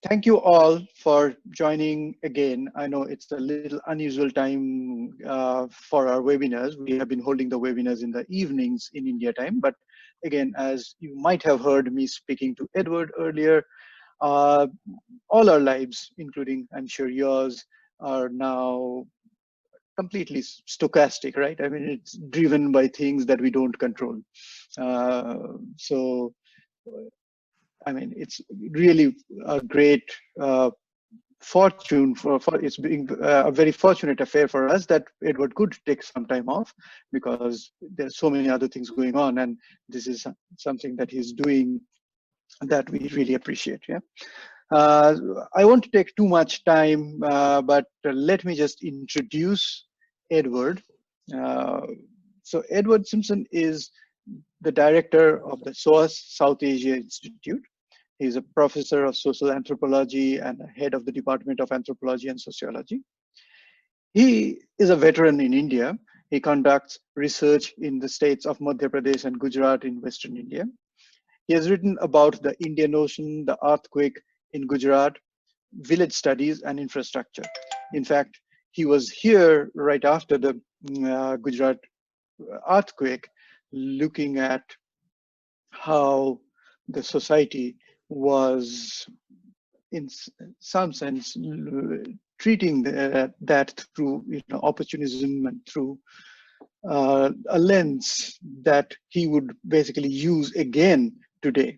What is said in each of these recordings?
Thank you all for joining again. I know it's a little unusual time for our webinars. We have been holding the webinars in the evenings in India time, but again, as you might have heard me speaking to Edward earlier, uh, all our lives, including I'm sure yours, are now completely stochastic, right? I mean, it's driven by things that we don't control. Uh, so I mean, it's really a great fortune for it's being a very fortunate affair for us that Edward could take some time off because there's so many other things going on, and this is something that he's doing that we really appreciate. Yeah, uh, I won't take too much time, but let me just introduce Edward. Uh, so Edward Simpson is the director of the SOAS South Asia Institute. He's a professor of social anthropology and head of the Department of Anthropology and Sociology. He is a veteran in India. He conducts research in the states of Madhya Pradesh and Gujarat in Western India. He has written about the Indian Ocean, the earthquake in Gujarat, village studies, and infrastructure. In fact, he was here right after the Gujarat earthquake, looking at how the society was in some sense treating that through opportunism and through a lens that he would basically use again today.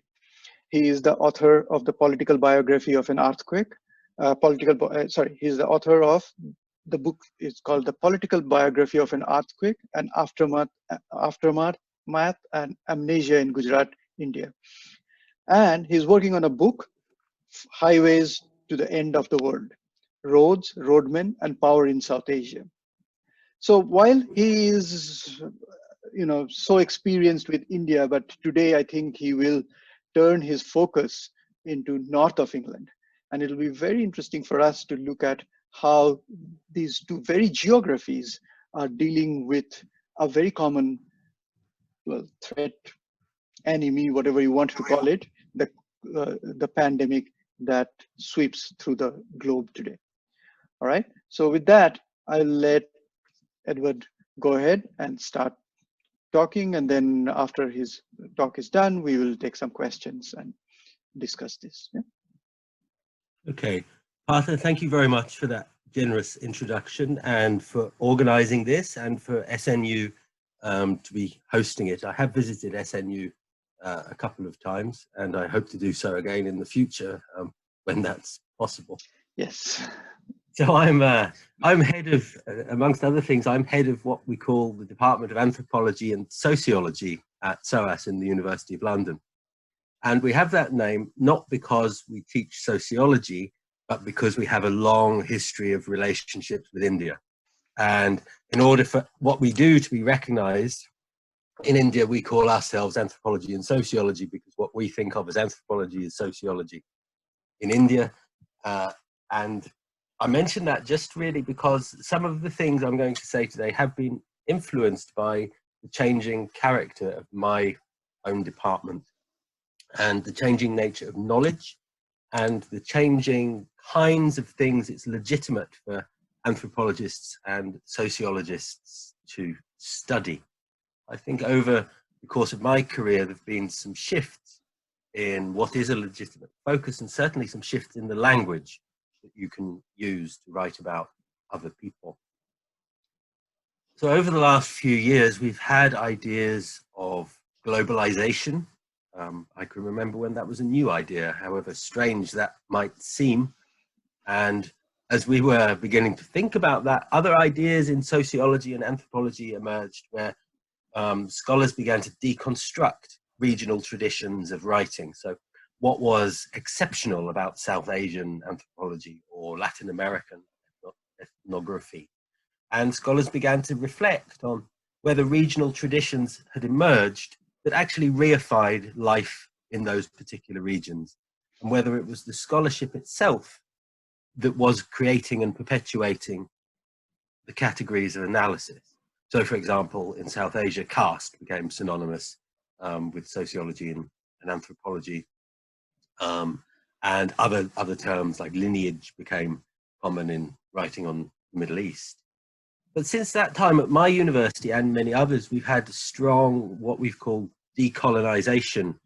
He is the author of the political biography of an earthquake. He's the author of the book. It's called The Political Biography of an Earthquake and Aftermath, Math and Amnesia in Gujarat, India. And he's working on a book, Highways to the End of the World, Roads, Roadmen, and Power in South Asia. So while he is, so experienced with India, but today I think he will turn his focus into north of England. And it'll be very interesting for us to look at how these two very geographies are dealing with a very common threat, enemy, whatever you want to call it, the pandemic that sweeps through the globe today. All right. So with that, I'll let Edward go ahead and start talking, and then after his talk is done, we will take some questions and discuss this. Yeah? Okay, Partha, thank you very much for that generous introduction and for organizing this and for SNU to be hosting it. I have visited SNU a couple of times, and I hope to do so again in the future when that's possible. Yes. So I'm head of, amongst other things, I'm head of what we call the Department of Anthropology and Sociology at SOAS in the University of London. And we have that name not because we teach sociology, but because we have a long history of relationships with India. And in order for what we do to be recognized, in India, we call ourselves anthropology and sociology because what we think of as anthropology is sociology in India. And I mention that just really because some of the things I'm going to say today have been influenced by the changing character of my own department and the changing nature of knowledge and the changing kinds of things it's legitimate for anthropologists and sociologists to study. I think over the course of my career, there have been some shifts in what is a legitimate focus and certainly some shifts in the language that you can use to write about other people. So over the last few years, we've had ideas of globalization. I can remember when that was a new idea, however strange that might seem. And as we were beginning to think about that, other ideas in sociology and anthropology emerged where scholars began to deconstruct regional traditions of writing. So what was exceptional about South Asian anthropology or Latin American ethnography? And scholars began to reflect on whether regional traditions had emerged that actually reified life in those particular regions, and whether it was the scholarship itself that was creating and perpetuating the categories of analysis. So, for example, in South Asia, caste became synonymous with sociology and anthropology. and other terms like lineage became common in writing on the Middle East. But since that time at my university and many others, we've had strong, what we've called decolonization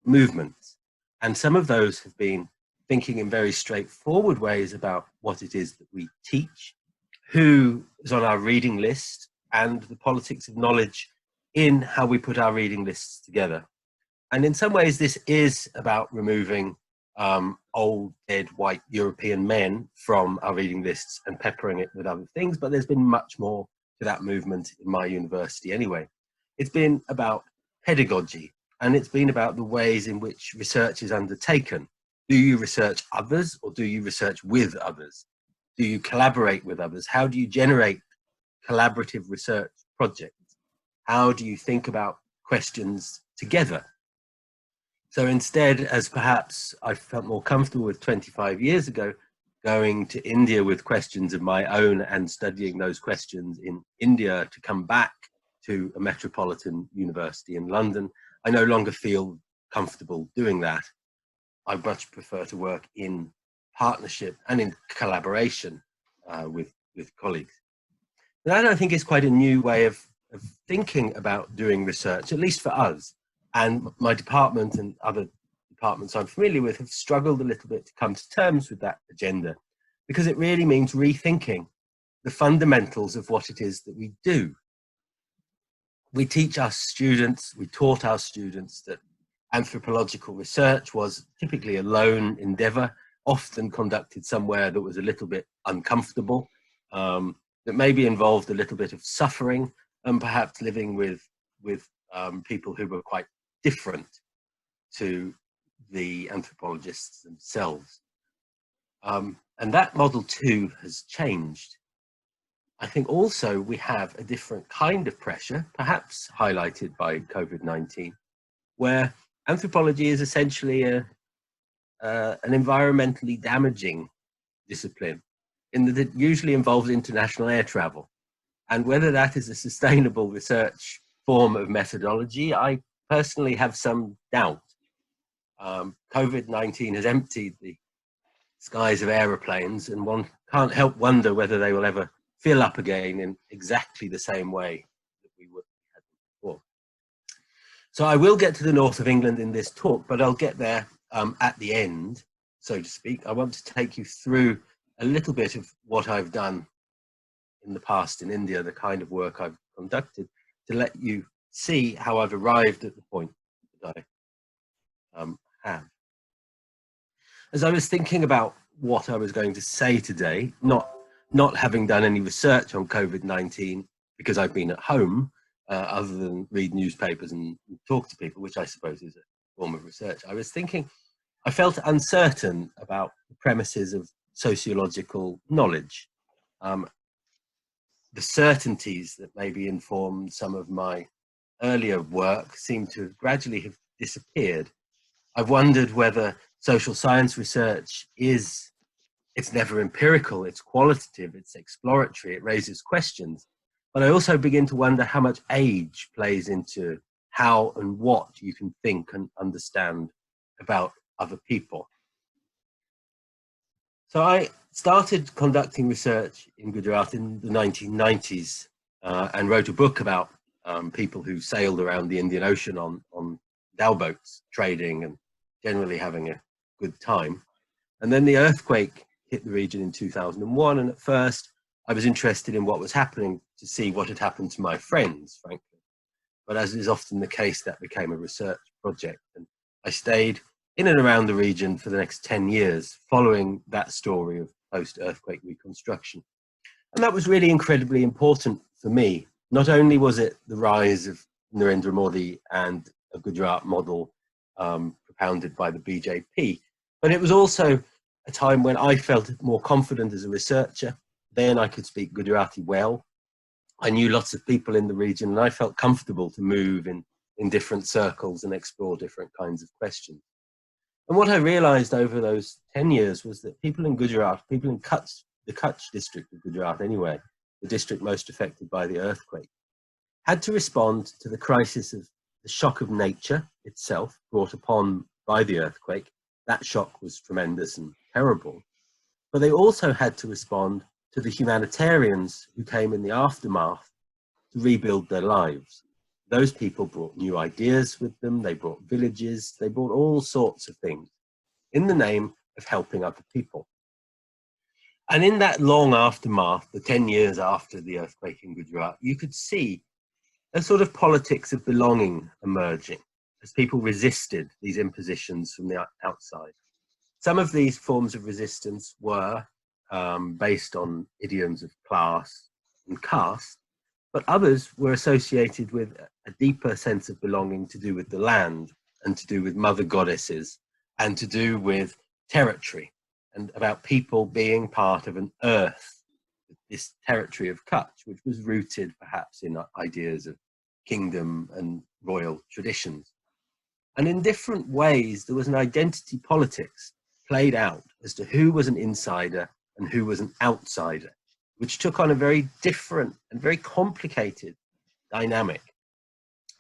movements. And some of those have been thinking in very straightforward ways about what it is that we teach, who is on our reading list, and the politics of knowledge in how we put our reading lists together. And in some ways, this is about removing old, dead, white European men from our reading lists and peppering it with other things. But there's been much more to that movement in my university anyway. It's been about pedagogy, and it's been about the ways in which research is undertaken. Do you research others, or do you research with others? Do you collaborate with others? How do you generate collaborative research projects? How do you think about questions together? So instead, as perhaps I felt more comfortable with 25 years ago, going to India with questions of my own and studying those questions in India to come back to a metropolitan university in London, I no longer feel comfortable doing that. I much prefer to work in partnership and in collaboration with colleagues. That, I think, is quite a new way of thinking about doing research, at least for us. And my department and other departments I'm familiar with have struggled a little bit to come to terms with that agenda, because it really means rethinking the fundamentals of what it is that we do. We teach our students, we taught our students that anthropological research was typically a lone endeavor, often conducted somewhere that was a little bit uncomfortable, that maybe involved a little bit of suffering, and perhaps living with people who were quite different to the anthropologists themselves. And that model too has changed. I think also we have a different kind of pressure, perhaps highlighted by COVID-19, where anthropology is essentially an environmentally damaging discipline, in that it usually involves international air travel. And whether that is a sustainable research form of methodology, I personally have some doubt. COVID-19 has emptied the skies of aeroplanes, and one can't help wonder whether they will ever fill up again in exactly the same way that we had before. So I will get to the north of England in this talk, but I'll get there at the end, so to speak. I want to take you through a little bit of what I've done in the past in India, the kind of work I've conducted, to let you see how I've arrived at the point that I have. As I was thinking about what I was going to say today, not having done any research on COVID-19 because I've been at home, other than read newspapers and talk to people, which I suppose is a form of research, I was thinking, I felt uncertain about the premises of sociological knowledge. The certainties that maybe informed some of my earlier work seem to gradually have disappeared. I've wondered whether social science research it's never empirical, it's qualitative, it's exploratory, it raises questions. But I also begin to wonder how much age plays into how and what you can think and understand about other people. So I started conducting research in Gujarat in the 1990s and wrote a book about people who sailed around the Indian Ocean on dhow boats, trading and generally having a good time. And then the earthquake hit the region in 2001, and at first I was interested in what was happening to see what had happened to my friends, frankly. But as is often the case, that became a research project, and I stayed in and around the region for the next 10 years, following that story of post-earthquake reconstruction. And that was really incredibly important for me. Not only was it the rise of Narendra Modi and a Gujarat model propounded by the BJP, but it was also a time when I felt more confident as a researcher. Then I could speak Gujarati well. I knew lots of people in the region, and I felt comfortable to move in different circles and explore different kinds of questions. And what I realized over those 10 years was that people in Gujarat, people in the Kutch district of Gujarat anyway, the district most affected by the earthquake, had to respond to the crisis of the shock of nature itself brought upon by the earthquake, that shock was tremendous and terrible. But they also had to respond to the humanitarians who came in the aftermath to rebuild their lives. Those people brought new ideas with them, they brought villages, they brought all sorts of things in the name of helping other people. And in that long aftermath, the 10 years after the earthquake in Gujarat, you could see a sort of politics of belonging emerging as people resisted these impositions from the outside. Some of these forms of resistance were based on idioms of class and caste, but others were associated with a deeper sense of belonging to do with the land and to do with mother goddesses and to do with territory and about people being part of an earth, this territory of Kutch, which was rooted perhaps in ideas of kingdom and royal traditions. And in different ways, there was an identity politics played out as to who was an insider and who was an outsider, which took on a very different and very complicated dynamic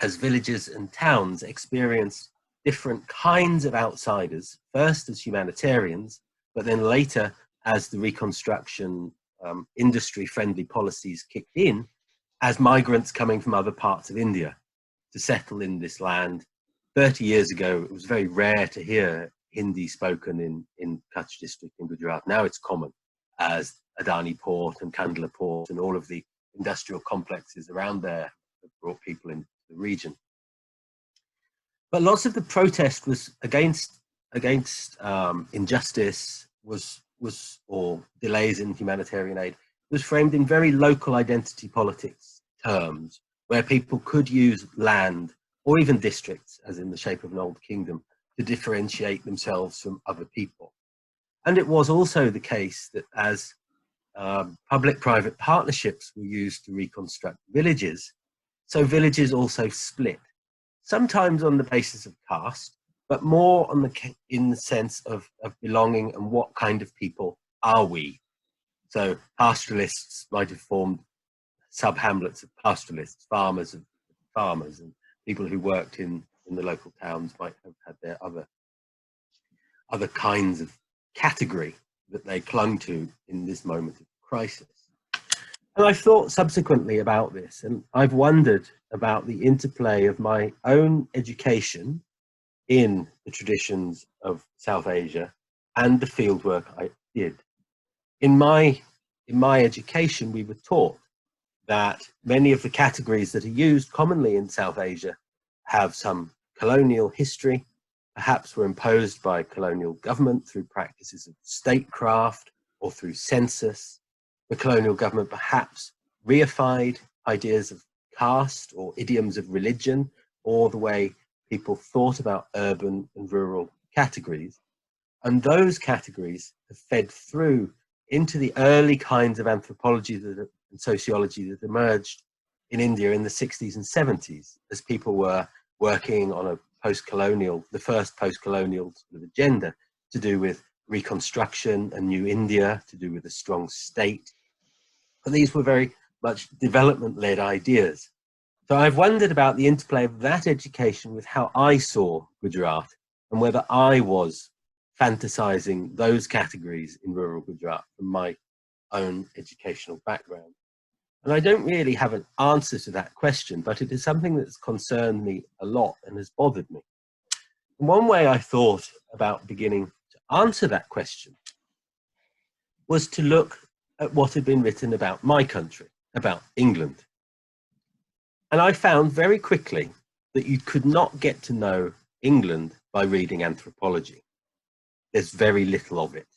as villages and towns experienced different kinds of outsiders, first as humanitarians, but then later as the reconstruction industry-friendly policies kicked in, as migrants coming from other parts of India to settle in this land. 30 years ago, it was very rare to hear Hindi spoken in Kutch district in Gujarat. Now it's common, as Adani Port and Kandla Port and all of the industrial complexes around there have brought people into the region. But lots of the protest was against injustice, or delays in humanitarian aid, was framed in very local identity politics terms, where people could use land or even districts, as in the shape of an old kingdom, to differentiate themselves from other people. And it was also the case that as public-private partnerships were used to reconstruct villages, so villages also split, sometimes on the basis of caste, but more on in the sense of belonging and what kind of people are we. So pastoralists might have formed sub-hamlets of pastoralists, farmers of farmers, and people who worked in the local towns might have had their other kinds of category that they clung to in this moment of crisis. And I've thought subsequently about this, and I've wondered about the interplay of my own education in the traditions of South Asia and the fieldwork I did. In my education, we were taught that many of the categories that are used commonly in South Asia have some colonial history, perhaps were imposed by colonial government through practices of statecraft or through census. The colonial government perhaps reified ideas of caste or idioms of religion, or the way people thought about urban and rural categories. And those categories have fed through into the early kinds of anthropology and sociology that emerged in India in the 60s and 70s, as people were working on a the first post-colonial sort of agenda to do with reconstruction and new India, to do with a strong state. And these were very much development-led ideas. So I've wondered about the interplay of that education with how I saw Gujarat and whether I was fantasizing those categories in rural Gujarat from my own educational background. And I don't really have an answer to that question, but it is something that's concerned me a lot and has bothered me. And one way I thought about beginning to answer that question was to look at what had been written about my country, about England. And I found very quickly that you could not get to know England by reading anthropology. There's very little of it.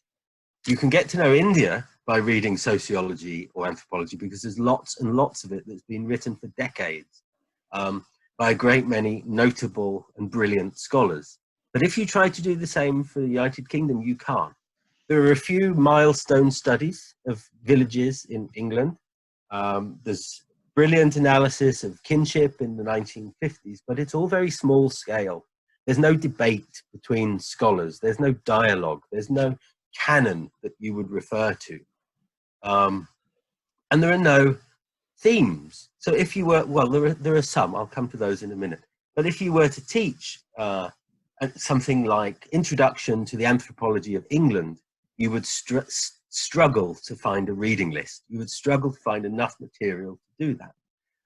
You can get to know India by reading sociology or anthropology, because there's lots and lots of it that's been written for decades by a great many notable and brilliant scholars. But if you try to do the same for the United Kingdom, you can't. There are a few milestone studies of villages in England. There's brilliant analysis of kinship in the 1950s, but it's all very small scale. There's no debate between scholars. There's no dialogue. There's no canon that you would refer to. And there are no themes. So if you were, well, there are some, I'll come to those in a minute. But if you were to teach something like Introduction to the Anthropology of England, you would struggle to find a reading list. You would struggle to find enough material to do that.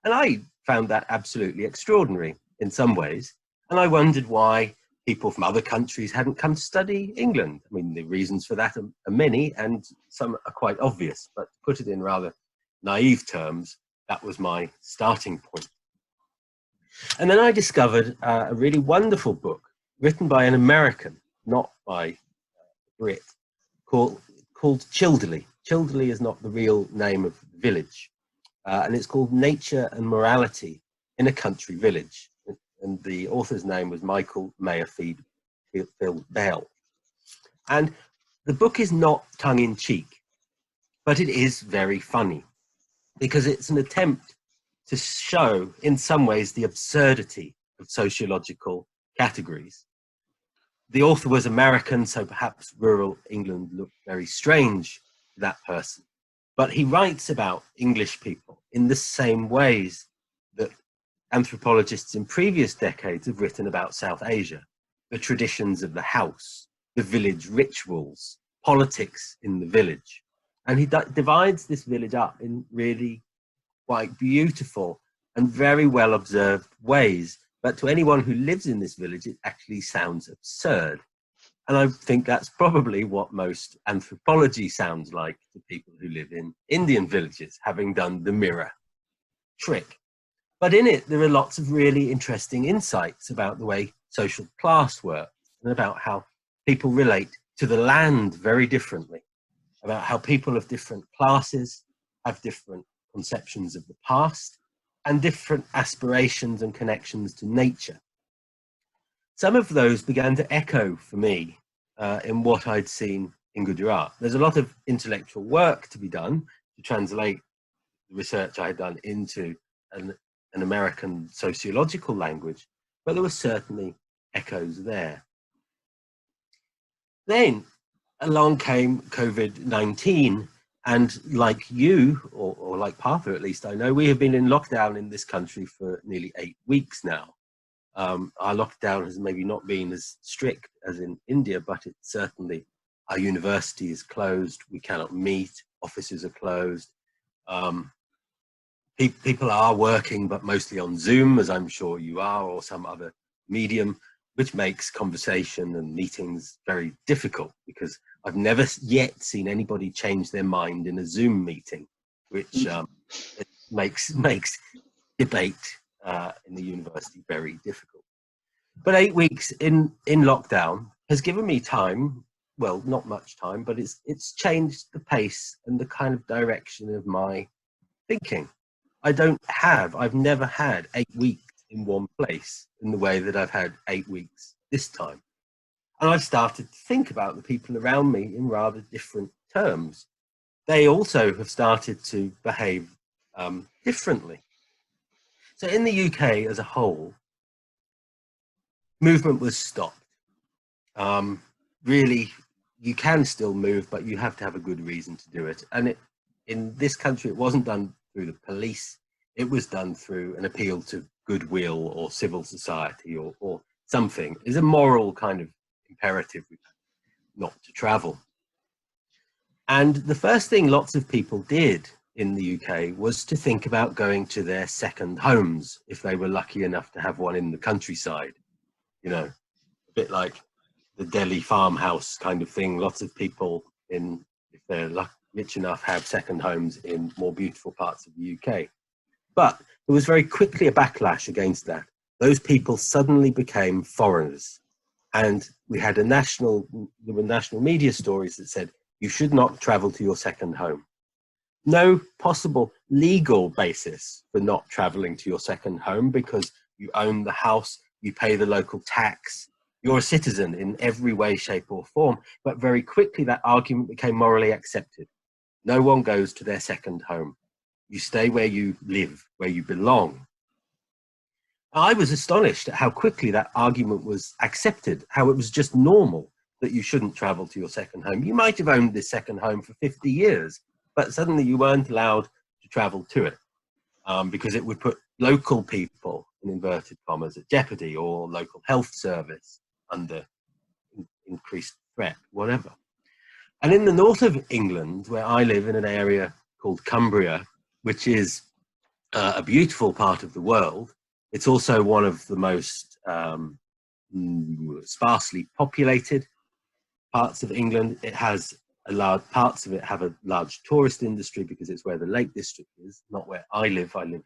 And I found that absolutely extraordinary in some ways. And I wondered why people from other countries hadn't come to study England. I mean, the reasons for that are many, and some are quite obvious, but to put it in rather naive terms, that was my starting point. And then I discovered a really wonderful book written by an American, not by a Brit, called Childerley. Childerley is not the real name of the village. And it's called Nature and Morality in a Country Village. And the author's name was Michael Mayerfield Bell. And the book is not tongue-in-cheek, but it is very funny, because it's an attempt to show, in some ways, the absurdity of sociological categories. The author was American, so perhaps rural England looked very strange to that person. But he writes about English people in the same ways that anthropologists in previous decades have written about South Asia, the traditions of the house, the village rituals, politics in the village. And he divides this village up in really quite beautiful and very well observed ways. But to anyone who lives in this village, it actually sounds absurd. And I think that's probably what most anthropology sounds like to people who live in Indian villages, having done the mirror trick. But in it, there are lots of really interesting insights about the way social class works and about how people relate to the land very differently, about how people of different classes have different conceptions of the past and different aspirations and connections to nature. Some of those began to echo for me in what I'd seen in Gujarat. There's a lot of intellectual work to be done to translate the research I had done into an American sociological language, but there were certainly echoes there. Then along came COVID-19, and like you, or like Partha at least, I know, we have been in lockdown in this country for nearly 8 weeks now. Our lockdown has maybe not been as strict as in India, but it's certainly, our university is closed, we cannot meet, offices are closed. People are working, but mostly on Zoom, as I'm sure you are, or some other medium, which makes conversation and meetings very difficult, because I've never yet seen anybody change their mind in a Zoom meeting, which makes debate in the university very difficult. But 8 weeks in lockdown has given me time, well, not much time, but it's changed the pace and the kind of direction of my thinking. I've never had 8 weeks in one place in the way that I've had 8 weeks this time. And I've started to think about the people around me in rather different terms. They also have started to behave differently. So in the UK as a whole, movement was stopped. Really, you can still move, but you have to have a good reason to do it. And in this country, it wasn't done through the police. It was done through an appeal to goodwill or civil society or something. It's a moral kind of imperative not to travel. And the first thing lots of people did in the UK was to think about going to their second homes, if they were lucky enough to have one in the countryside. You know, a bit like the Delhi farmhouse kind of thing. Lots of people, if they're rich enough, have second homes in more beautiful parts of the UK. But there was very quickly a backlash against that. Those people suddenly became foreigners. And we had there were national media stories that said, you should not travel to your second home. No possible legal basis for not traveling to your second home, because you own the house, you pay the local tax, you're a citizen in every way, shape or form. But very quickly that argument became morally accepted. No one goes to their second home. You stay where you live, where you belong. I was astonished at how quickly that argument was accepted, how it was just normal that you shouldn't travel to your second home. You might have owned this second home for 50 years, but suddenly you weren't allowed to travel to it because it would put local people, in inverted commas, at jeopardy, or local health service. under increased threat, whatever. And in the north of England, where I live in an area called Cumbria, which is a beautiful part of the world, it's also one of the most sparsely populated parts of England. It has parts of it have a large tourist industry because it's where the Lake District is, not where I live. I live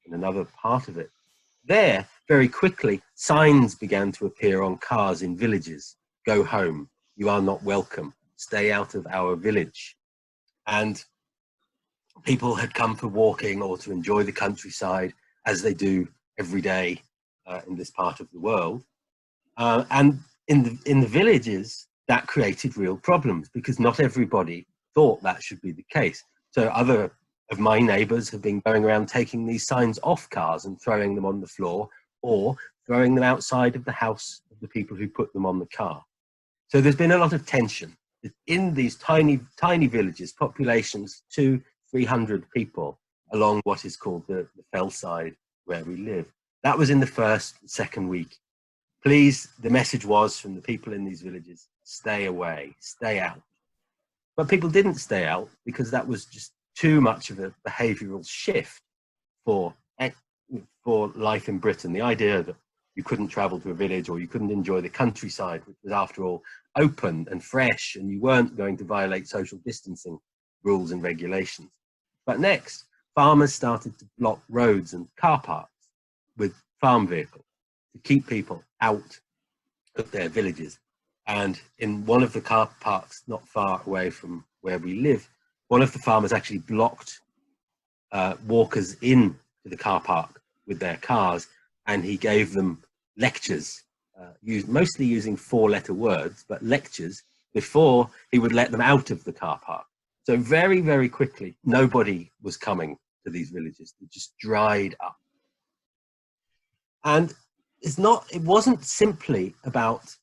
in another part of it. There, very quickly, signs began to appear on cars in villages. Go home. You are not welcome. Stay out of our village. And people had come for walking or to enjoy the countryside, as they do every day in this part of the world. And in the villages, that created real problems because not everybody thought that should be the case. So other of my neighbours have been going around taking these signs off cars and throwing them on the floor, or throwing them outside of the house of the people who put them on the car. So there's been a lot of tension in these tiny, tiny villages, populations 200-300 people along what is called the fellside where we live. That was in the second week. Please, the message was from the people in these villages, stay away, stay out. But people didn't stay out because that was just too much of a behavioural shift for life in Britain. The idea that you couldn't travel to a village or you couldn't enjoy the countryside, which was after all open and fresh, and you weren't going to violate social distancing rules and regulations. But next, farmers started to block roads and car parks with farm vehicles to keep people out of their villages. And in one of the car parks not far away from where we live, one of the farmers actually blocked walkers in to the car park with their cars, and he gave them lectures, mostly using 4-letter words, but lectures before he would let them out of the car park. So very, very quickly, nobody was coming to these villages. They just dried up. And it wasn't simply about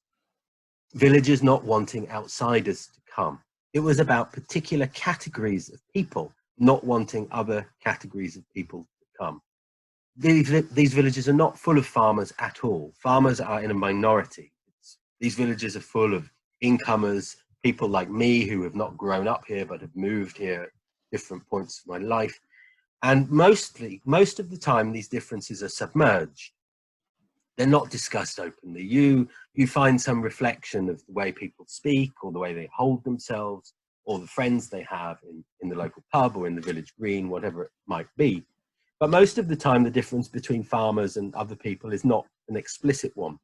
villagers not wanting outsiders to come. It was about particular categories of people not wanting other categories of people to come. These villages are not full of farmers at all. Farmers are in a minority. These villages are full of incomers, people like me who have not grown up here but have moved here at different points of my life. And most of the time, these differences are submerged. They're not discussed openly. You find some reflection of the way people speak or the way they hold themselves or the friends they have in the local pub or in the village green, whatever it might be. But most of the time, the difference between farmers and other people is not an explicit one.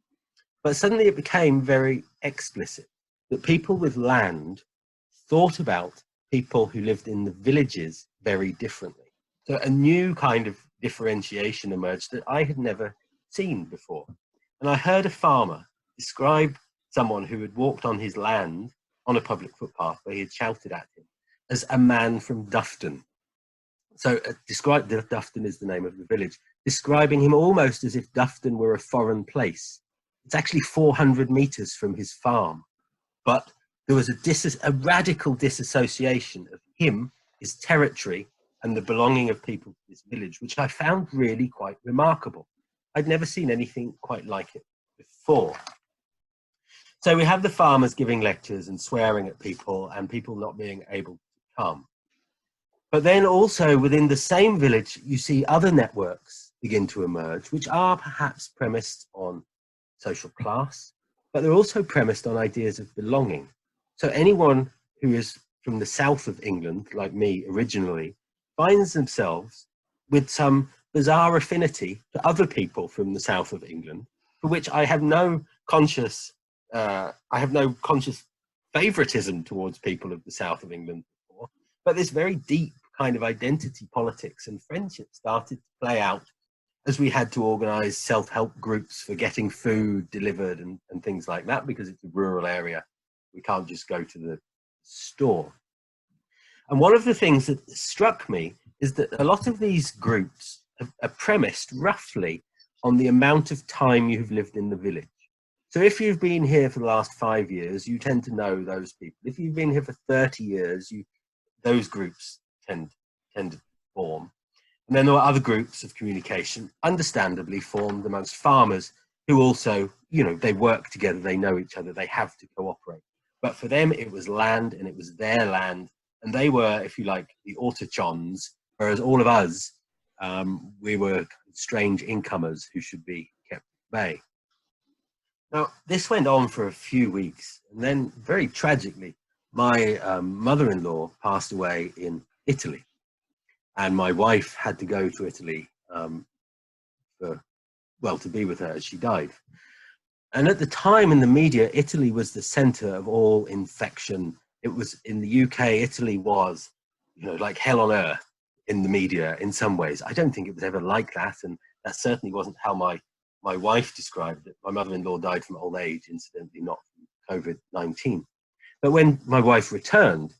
But suddenly it became very explicit that people with land thought about people who lived in the villages very differently. So a new kind of differentiation emerged that I had never seen before. And I heard a farmer describe someone who had walked on his land on a public footpath where he had shouted at him as a man from Dufton. So Dufton is the name of the village, describing him almost as if Dufton were a foreign place. It's actually 400 meters from his farm, but there was a radical disassociation of him, his territory, and the belonging of people to this village, which I found really quite remarkable. I'd never seen anything quite like it before. So we have the farmers giving lectures and swearing at people and people not being able to come. But then also within the same village, you see other networks begin to emerge, which are perhaps premised on social class, but they're also premised on ideas of belonging. So anyone who is from the south of England, like me originally, finds themselves with some bizarre affinity to other people from the south of England, for which I have no conscious favoritism towards people of the south of England before, but this very deep kind of identity politics and friendship started to play out as we had to organize self-help groups for getting food delivered and things like that, because it's a rural area. We can't just go to the store. And one of the things that struck me is that a lot of these groups are premised roughly on the amount of time you've lived in the village. So if you've been here for the last 5 years, you tend to know those people. If you've been here for 30 years, those groups tend to form. And then there are other groups of communication, understandably formed amongst farmers who also, you know, they work together, they know each other, they have to cooperate. But for them, it was land, and it was their land, and they were, if you like, the autochthons, whereas all of us, we were strange incomers who should be kept at bay. Now, this went on for a few weeks, and then very tragically, my mother-in-law passed away in Italy, and my wife had to go to Italy to be with her as she died. And at the time in the media, Italy was the center of all infection. It was in the UK, Italy was, you know, like hell on earth in the media in some ways. I don't think it was ever like that, and that certainly wasn't how my wife described it. My mother-in-law died from old age, incidentally, not from COVID-19. But when my wife returned,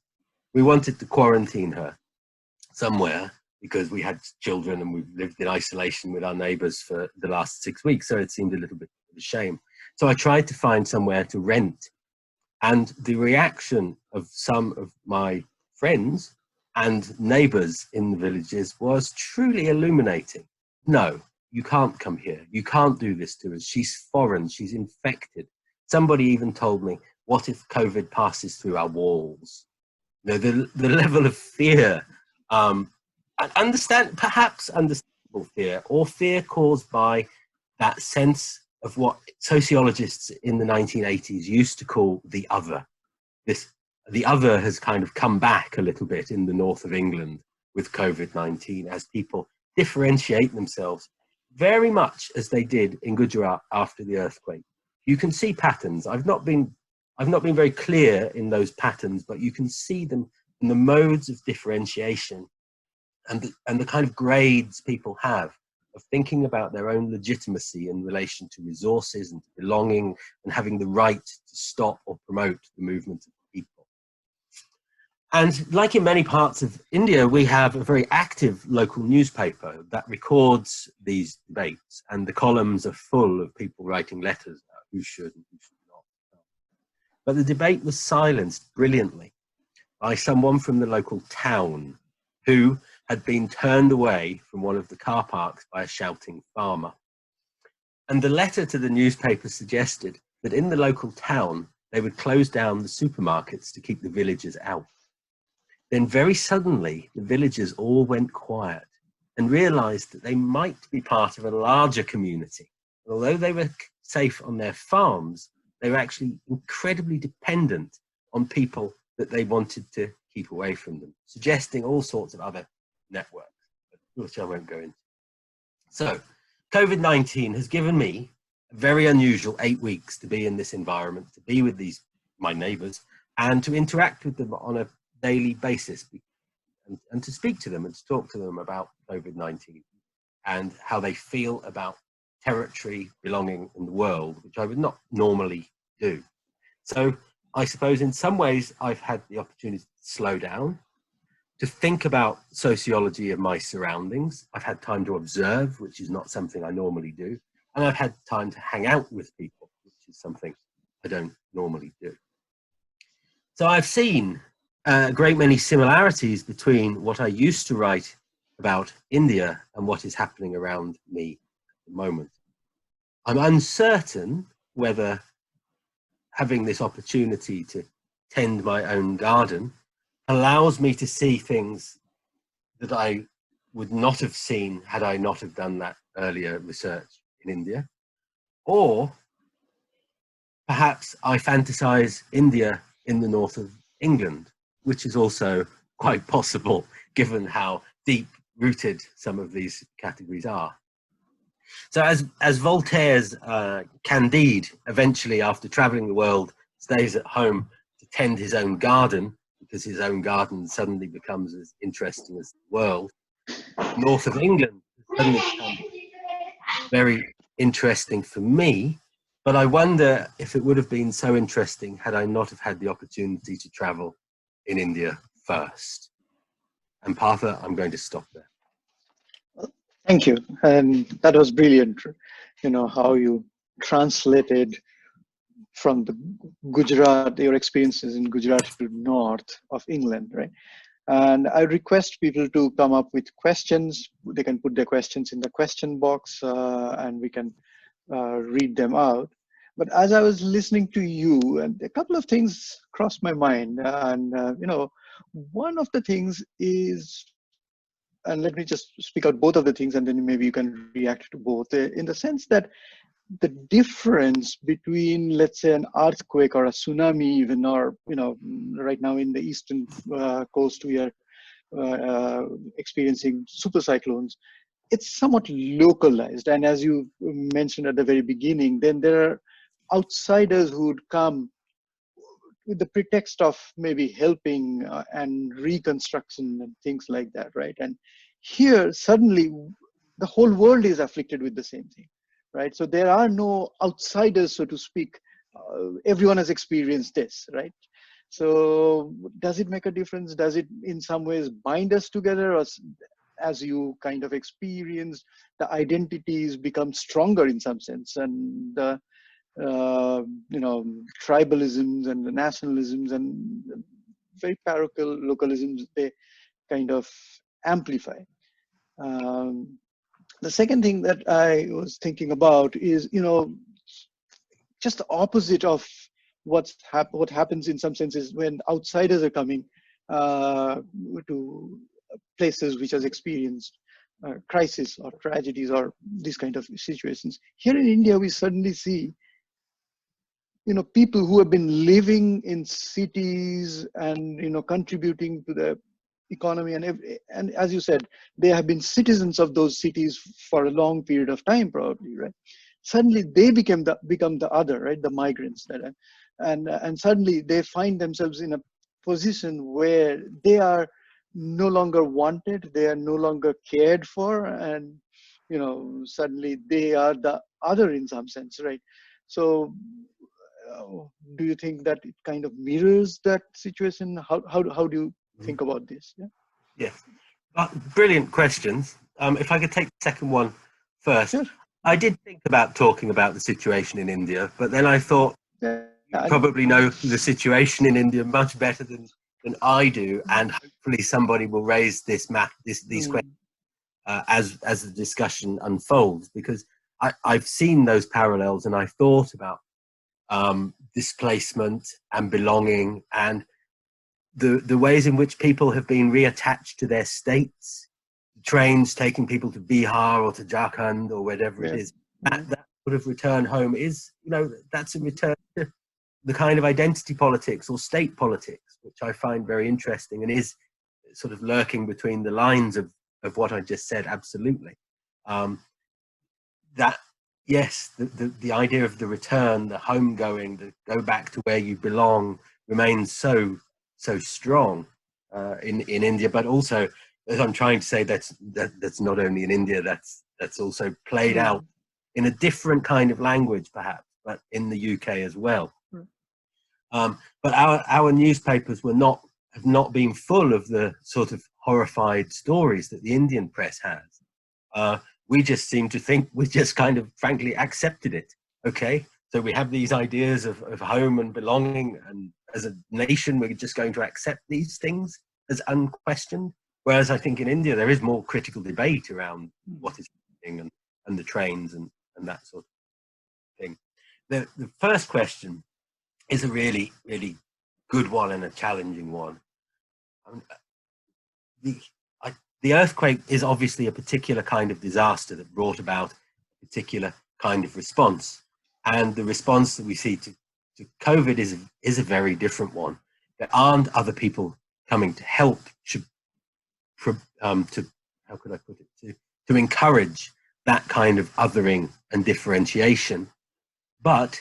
we wanted to quarantine her somewhere because we had children and we lived in isolation with our neighbors for the last 6 weeks. So it seemed a little bit of a shame. So I tried to find somewhere to rent. And the reaction of some of my friends and neighbors in the villages was truly illuminating. No, you can't come here. You can't do this to us. She's foreign. She's infected. Somebody even told me, what if COVID passes through our walls? You know, the level of fear, perhaps understandable fear, or fear caused by that sense of what sociologists in the 1980s used to call the other. The other has kind of come back a little bit in the north of England with COVID-19 as people differentiate themselves very much as they did in Gujarat after the earthquake. You can see patterns. I've not been very clear in those patterns, but you can see them in the modes of differentiation and the kind of grades people have of thinking about their own legitimacy in relation to resources and belonging and having the right to stop or promote the movement of people. And like in many parts of India, we have a very active local newspaper that records these debates, and the columns are full of people writing letters about who should and who should not. But the debate was silenced brilliantly by someone from the local town who had been turned away from one of the car parks by a shouting farmer. And the letter to the newspaper suggested that in the local town, they would close down the supermarkets to keep the villagers out. Then very suddenly, the villagers all went quiet and realized that they might be part of a larger community. And although they were safe on their farms, they were actually incredibly dependent on people that they wanted to keep away from them, suggesting all sorts of other networks, which I won't go into. So COVID-19 has given me a very unusual 8 weeks to be in this environment, to be with my neighbors, and to interact with them on a daily basis, and to speak to them and to talk to them about COVID-19 and how they feel about territory, belonging in the world, which I would not normally do. So I suppose in some ways I've had the opportunity to slow down, to think about sociology of my surroundings. I've had time to observe, which is not something I normally do. And I've had time to hang out with people, which is something I don't normally do. So I've seen a great many similarities between what I used to write about India and what is happening around me at the moment. I'm uncertain whether having this opportunity to tend my own garden allows me to see things that I would not have seen had I not have done that earlier research in India. Or perhaps I fantasize India in the north of England, which is also quite possible given how deep-rooted some of these categories are. So as Voltaire's Candide eventually, after traveling the world, stays at home to tend his own garden, because his own garden suddenly becomes as interesting as the world, north of England suddenly becomes very interesting for me. But I wonder if it would have been so interesting had I not have had the opportunity to travel in India first. And Partha, I'm going to stop there. Thank you. And that was brilliant, you know, how you translated from the Gujarat, your experiences in Gujarat to north of England, right? And I request people to come up with questions. They can put their questions in the question box and we can read them out. But as I was listening to you, and a couple of things crossed my mind, and one of the things is, and let me just speak out both of the things, and then maybe you can react to both, in the sense that the difference between, let's say, an earthquake or a tsunami, even, or right now in the eastern coast we are experiencing super cyclones. It's somewhat localized, and as you mentioned at the very beginning, then there are outsiders who would come with the pretext of maybe helping and reconstruction and things like that, right? And here suddenly the whole world is afflicted with the same thing, right? So there are no outsiders, so to speak. Everyone has experienced this, right? So does it make a difference? Does it in some ways bind us together, or as you kind of experience, the identities become stronger in some sense, and the tribalisms and the nationalisms and very parochial localisms, they kind of amplify. The second thing that I was thinking about is, just the opposite of what happens in some senses when outsiders are coming to places which has experienced crisis or tragedies or these kind of situations. Here in India, we suddenly see people who have been living in cities and contributing to the economy, and as you said, they have been citizens of those cities for a long period of time, probably, right? Suddenly they become the other, right? The migrants and suddenly they find themselves in a position where they are no longer wanted, they are no longer cared for, and suddenly they are the other in some sense, right? So do you think that it kind of mirrors that situation? How do you think about this? Yeah. Yes. Brilliant questions. If I could take the second one first. Sure. I did think about talking about the situation in India, but then I thought Yeah. you probably know the situation in India much better than I do, and hopefully somebody will raise these questions as the discussion unfolds, because I've seen those parallels, and I thought about displacement and belonging, and the ways in which people have been reattached to their states, trains taking people to Bihar or to Jharkhand or whatever it is. That sort of return home is, that's a return to the kind of identity politics or state politics, which I find very interesting and is sort of lurking between the lines of what I just said. Absolutely. That, yes, the idea of the return, the homegoing, the go back to where you belong remains so strong in India, but also, as I'm trying to say, that's not only in India, that's also played out in a different kind of language, perhaps, but in the UK as well. But our newspapers have not been full of the sort of horrified stories that the Indian press has. We just seem to think we just kind of frankly accepted it. Okay, so we have these ideas of home and belonging, and as a nation, we're just going to accept these things as unquestioned. Whereas I think in India, there is more critical debate around what is happening and the trains and that sort of thing. The first question is a really, really good one and a challenging one. The earthquake is obviously a particular kind of disaster that brought about a particular kind of response. And the response that we see to COVID is a very different one. There aren't other people coming to help to how could I put it, to encourage that kind of othering and differentiation. But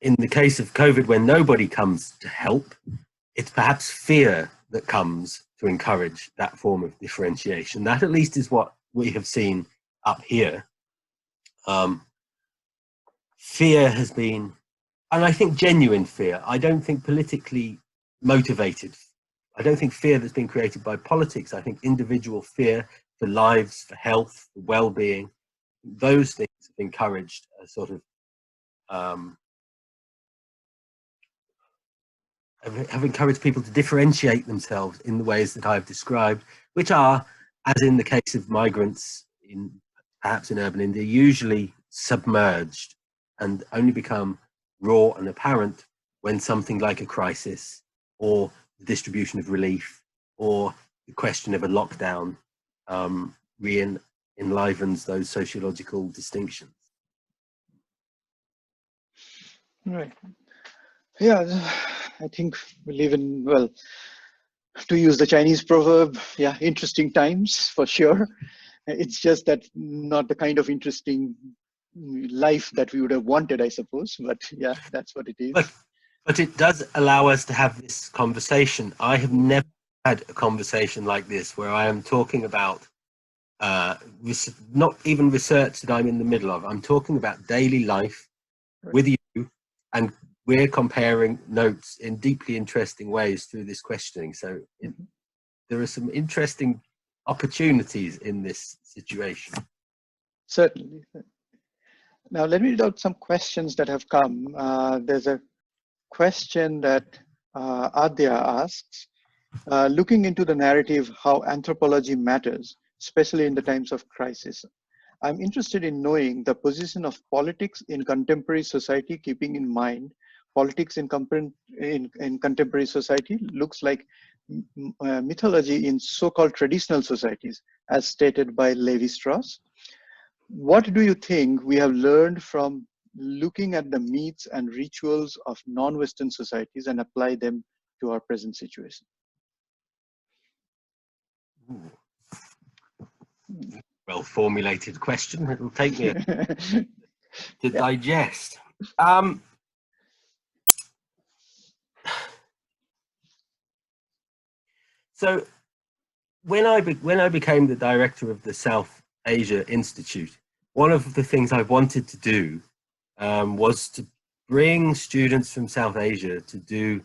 in the case of COVID, when nobody comes to help, it's perhaps fear that comes to encourage that form of differentiation. That at least is what we have seen up here. Fear has been, and I think genuine fear. I don't think politically motivated. I don't think fear that's been created by politics. I think individual fear for lives, for health, for well-being, those things have encouraged a sort of have encouraged people to differentiate themselves in the ways that I've described, which are, as in the case of migrants perhaps in urban India, usually submerged and only become raw and apparent when something like a crisis or the distribution of relief or the question of a lockdown enlivens those sociological distinctions. Right. Yeah, I think we live in, well, to use the Chinese proverb, yeah, interesting times for sure. It's just that not the kind of interesting life that we would have wanted, I suppose. But yeah, that's what it is. But it does allow us to have this conversation. I have never had a conversation like this where I am talking about not even research that I'm in the middle of. I'm talking about daily life with you, and we're comparing notes in deeply interesting ways through this questioning. So there are some interesting opportunities in this situation. Certainly. Now, let me read out some questions that have come. There's a question that Adya asks, looking into the narrative how anthropology matters, especially in the times of crisis. I'm interested in knowing the position of politics in contemporary society, keeping in mind politics in contemporary society looks like mythology in so-called traditional societies, as stated by Levi-Strauss. What do you think we have learned from looking at the myths and rituals of non-Western societies and apply them to our present situation? Well formulated question. It'll take me to digest. So when I became the director of the South Asia Institute, one of the things I wanted to do was to bring students from South Asia to do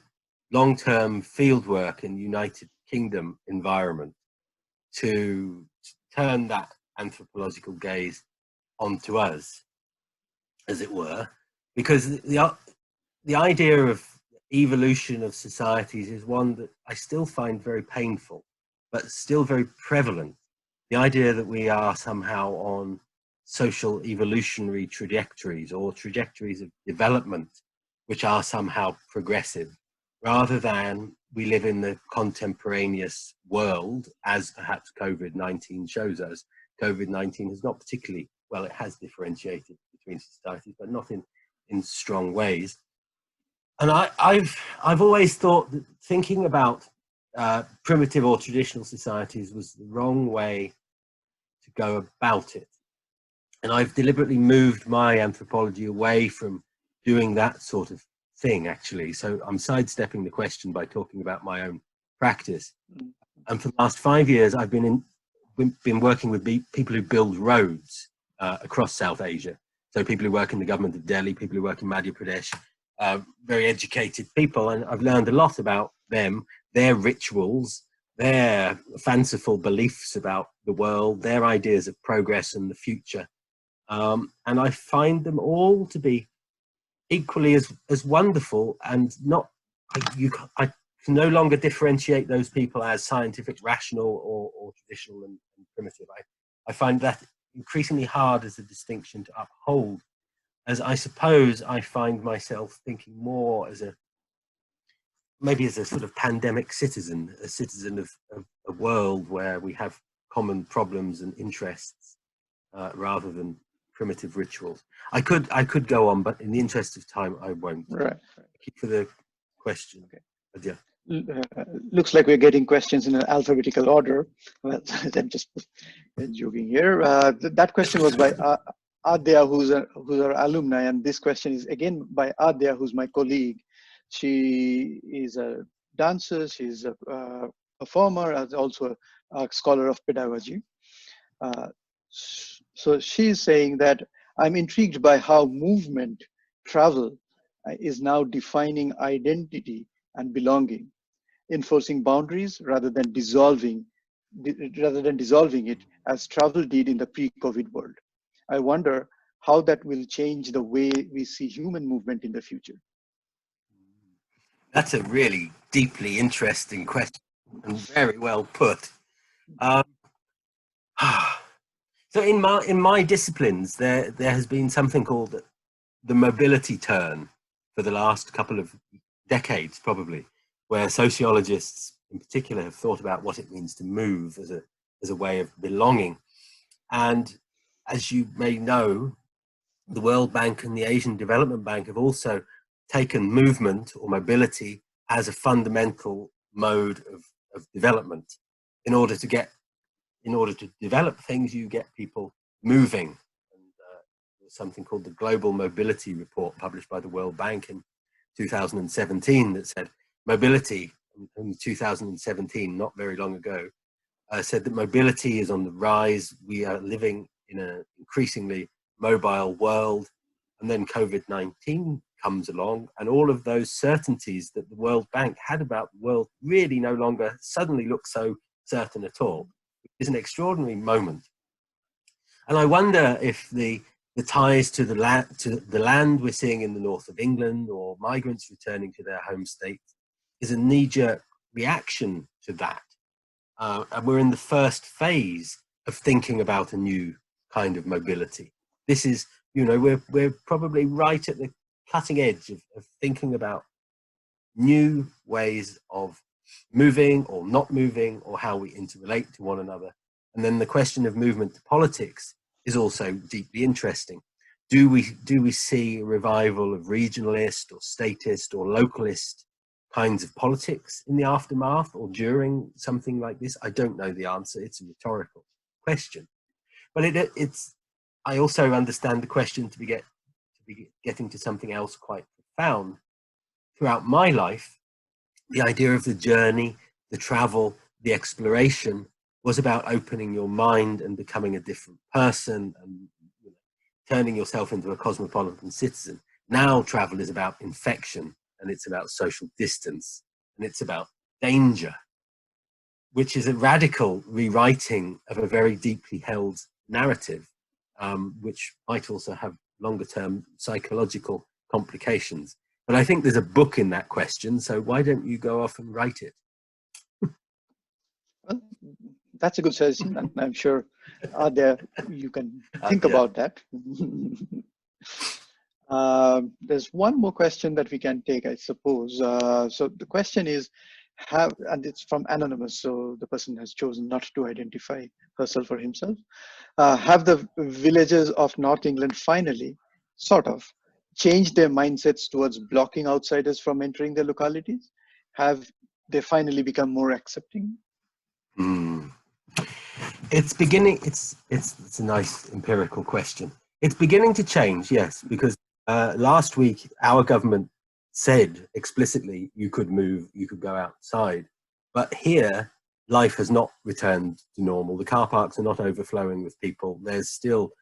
long-term fieldwork in United Kingdom environment to turn that anthropological gaze onto us, as it were, because the idea of evolution of societies is one that I still find very painful, but still very prevalent. The idea that we are somehow on social evolutionary trajectories or trajectories of development which are somehow progressive, rather than we live in the contemporaneous world, as perhaps COVID-19 shows us. COVID-19 has not particularly, well, it has differentiated between societies, but not in strong ways. And I've always thought that thinking about primitive or traditional societies was the wrong way to go about it. And I've deliberately moved my anthropology away from doing that sort of thing, actually. So I'm sidestepping the question by talking about my own practice. And for the last 5 years, I've been working with people who build roads across South Asia. So people who work in the government of Delhi, people who work in Madhya Pradesh, very educated people. And I've learned a lot about them, their rituals, their fanciful beliefs about the world, their ideas of progress and the future. And I find them all to be equally as wonderful, and not, I can no longer differentiate those people as scientific, rational, or traditional and primitive. I find that increasingly hard as a distinction to uphold, as I suppose I find myself thinking more as maybe as a sort of pandemic citizen, a citizen of a world where we have common problems and interests, rather than primitive rituals. I could go on, but in the interest of time, I won't. Right. Thank you for the question. Okay. Yeah. Looks like we're getting questions in an alphabetical order. Well, I'm just joking here. That question was by Adya, who's our alumni, and this question is again by Adya, who's my colleague. She is a dancer, she's a performer, and also a scholar of pedagogy. So she's saying that I'm intrigued by how movement, travel, is now defining identity and belonging, enforcing boundaries rather than dissolving it as travel did in the pre-COVID world. I wonder how that will change the way we see human movement in the future. That's a really deeply interesting question and very well put. So So in my disciplines, there has been something called the mobility turn for the last couple of decades, probably, where sociologists in particular have thought about what it means to move as a way of belonging. And as you may know, the World Bank and the Asian Development Bank have also taken movement or mobility as a fundamental mode of development. In order to develop things, you get people moving. And there's something called the Global Mobility Report published by the World Bank in 2017 that said mobility in 2017, not very long ago, said that mobility is on the rise. We are living in an increasingly mobile world. And then COVID-19 comes along, and all of those certainties that the World Bank had about the world really no longer suddenly look so certain at all. It's an extraordinary moment. And I wonder if the ties to the land we're seeing in the north of England, or migrants returning to their home states, is a knee-jerk reaction to that. And we're in the first phase of thinking about a new kind of mobility. This is, we're probably right at the cutting edge of thinking about new ways of moving or not moving, or how we interrelate to one another. And then the question of movement to politics is also deeply interesting. Do we see a revival of regionalist or statist or localist kinds of politics in the aftermath or during something like this? I don't know the answer. It's a rhetorical question. But I also understand the question to be getting to something else quite profound. Throughout my life, the idea of the journey, the travel, the exploration was about opening your mind and becoming a different person and turning yourself into a cosmopolitan citizen. Now travel is about infection, and it's about social distance, and it's about danger, which is a radical rewriting of a very deeply held narrative, which might also have longer term psychological complications. But I think there's a book in that question, so why don't you go off and write it? Well, that's a good suggestion, and I'm sure you can think Yeah. about that. There's one more question that we can take, I suppose. So the question is, and it's from anonymous, so the person has chosen not to identify herself or himself. Have the villagers of North England finally, sort of, changed their mindsets towards blocking outsiders from entering their localities? Have they finally become more accepting? It's beginning. It's a nice empirical question. It's beginning to change, yes, because last week our government said explicitly you could move, you could go outside, but here life has not returned to normal. The car parks are not overflowing with people. There's still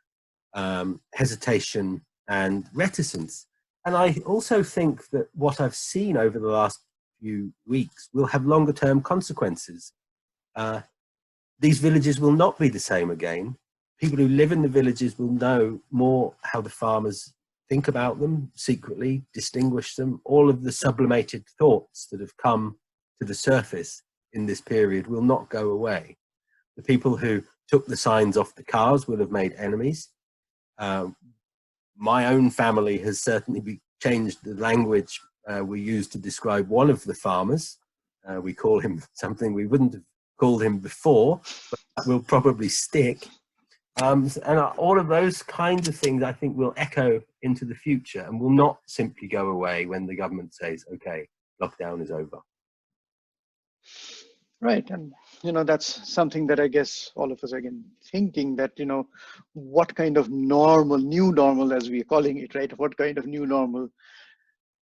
hesitation and reticence. And I also think that what I've seen over the last few weeks will have longer term consequences. These villages will not be the same again. People who live in the villages will know more how the farmers think about them secretly, distinguish them. All of the sublimated thoughts that have come to the surface in this period will not go away. The people who took the signs off the cars will have made enemies. My own family has certainly changed the language we use to describe one of the farmers. We call him something we wouldn't have called him before, but that will probably stick. And all of those kinds of things, I think, will echo into the future and will not simply go away when the government says, okay, lockdown is over. Right. And, that's something that I guess all of us are again thinking that, what kind of new normal, as we're calling it, right? What kind of new normal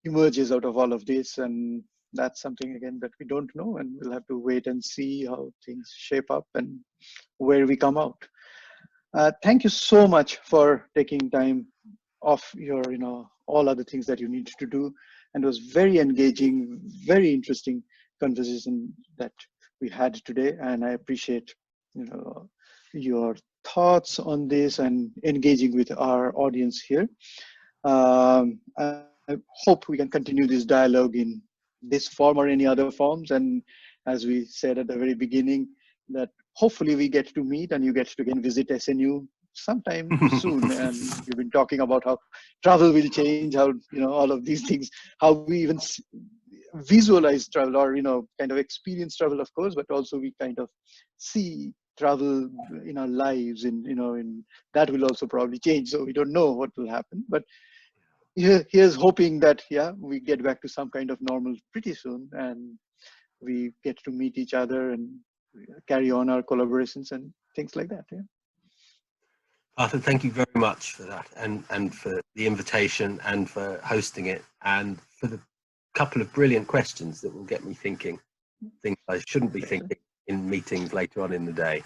emerges out of all of this? And that's something, again, that we don't know, and we'll have to wait and see how things shape up and where we come out. Thank you so much for taking time off your, all other things that you need to do. And it was very engaging, very interesting conversation that we had today. And I appreciate, your thoughts on this and engaging with our audience here. I hope we can continue this dialogue in this form or any other forms. And as we said at the very beginning, that hopefully we get to meet and you get to again visit SNU sometime soon. And we've been talking about how travel will change, how, all of these things, how we even visualize travel, or, kind of experience travel, of course, but also we kind of see travel in our lives, in that will also probably change. So we don't know what will happen, but here's hoping that, yeah, we get back to some kind of normal pretty soon, and we get to meet each other and carry on our collaborations and things like that. Yeah. Arthur, thank you very much for that, and for the invitation, and for hosting it, and for the couple of brilliant questions that will get me thinking things I shouldn't be thinking in meetings later on in the day.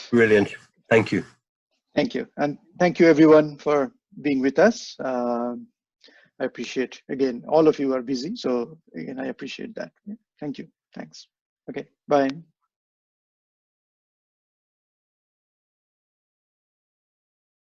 Brilliant. Thank you. Thank you. And thank you everyone for being with us. I appreciate, again, all of you are busy. So again, I appreciate that. Thank you. Thanks. Okay, bye.